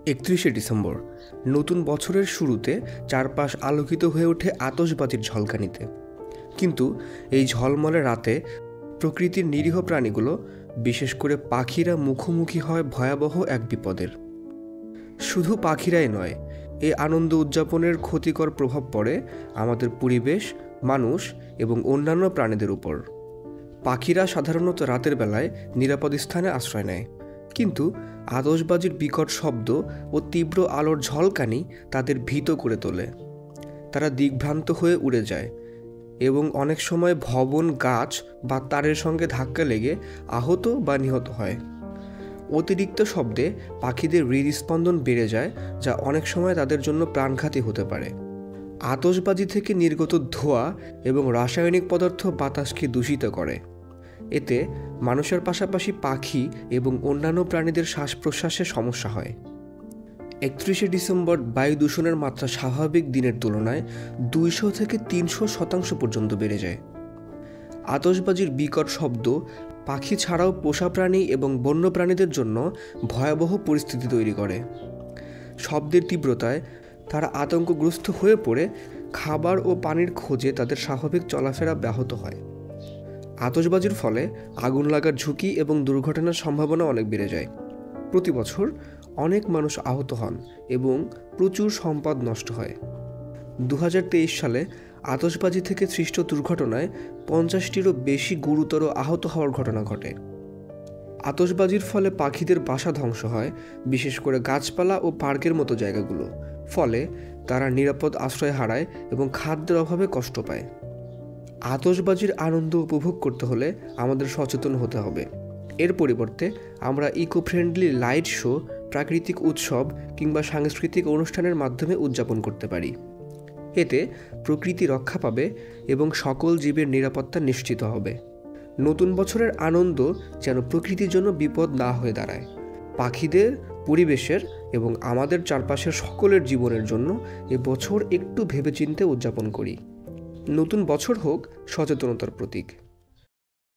31শে December নতুন বছরের শুরুতে চারপাশ আলোকিত হয়ে ওঠে আতশবাজির ঝলকানিতে। কিন্তু এই ঝলমলে রাতে প্রকৃতির নিরীহ প্রাণীগুলো, বিশেষ করে পাখিরা, মুখোমুখি হয় ভয়াবহ এক বিপদের। শুধু পাখিরাই নয়, এই আনন্দ উদযাপনের ক্ষতিকর প্রভাব পড়ে আমাদের পরিবেশ, মানুষ এবং অন্যান্য প্রাণীদের উপর। পাখিরা সাধারণত রাতের বেলায় নিরাপদ স্থানে আশ্রয় নেয়, কিন্তু আতশবাজির বিকট শব্দ ও তীব্র আলোর ঝলকানি তাদের ভীত করে তোলে। তারা দিগ্ভ্রান্ত হয়ে উড়ে যায় এবং অনেক সময় ভবন, গাছ বা তারের সঙ্গে ধাক্কা লেগে আহত বা নিহত হয়। অতিরিক্ত শব্দে পাখিদের হৃদস্পন্দন বেড়ে যায়, যা অনেক সময় তাদের জন্য প্রাণঘাতী হতে পারে। আতশবাজি থেকে নির্গত ধোঁয়া এবং রাসায়নিক পদার্থ বাতাসকে দূষিত করে। এতে মানুষের পাশাপাশি পাখি এবং অন্যান্য প্রাণীদের শ্বাস প্রশ্বাসে সমস্যা হয়। 31শে ডিসেম্বর বায়ু দূষণের মাত্রা স্বাভাবিক দিনের তুলনায় 200 থেকে 300% পর্যন্ত বেড়ে যায়। আতশবাজির বিকট শব্দ পাখি ছাড়াও পোষা প্রাণী এবং বন্য প্রাণীদের জন্য ভয়াবহ পরিস্থিতি তৈরি করে। শব্দের তীব্রতায় তারা আতঙ্কগ্রস্ত হয়ে পড়ে খাবার ও পানির খোঁজে তাদের স্বাভাবিক চলাফেরা ব্যাহত হয়। আতশবাজির ফলে আগুন লাগার ঝুঁকি এবং দুর্ঘটনার সম্ভাবনা অনেক বেড়ে যায়। প্রতি বছর অনেক মানুষ আহত হন এবং প্রচুর সম্পদ নষ্ট হয়। 2023 সালে আতশবাজি থেকে সৃষ্ট দুর্ঘটনায় 50টিরও বেশি গুরুতর আহত হওয়ার ঘটনা ঘটে। আতশবাজির ফলে পাখিদের বাসা ধ্বংস হয়, বিশেষ করে গাছপালা ও পার্কের মতো জায়গাগুলো। ফলে তারা নিরাপদ আশ্রয় হারায় এবং খাদ্যের অভাবে কষ্ট পায়। আতশবাজির আনন্দ উপভোগ করতে হলে আমাদের সচেতন হতে হবে। এর পরিবর্তে আমরা ইকো ফ্রেন্ডলি লাইট শো, প্রাকৃতিক উৎসব কিংবা সাংস্কৃতিক অনুষ্ঠানের মাধ্যমে উদযাপন করতে পারি। এতে প্রকৃতি রক্ষা পাবে এবং সকল জীবের নিরাপত্তা নিশ্চিত হবে। নতুন বছরের আনন্দ যেন প্রকৃতির জন্য বিপদ না হয়ে দাঁড়ায়। পাখিদের, পরিবেশের এবং আমাদের চারপাশের সকলের জীবনের জন্য এ বছর একটু ভেবেচিন্তে উদযাপন করি। নতুন বছর হোক সচেতনতার প্রতীক।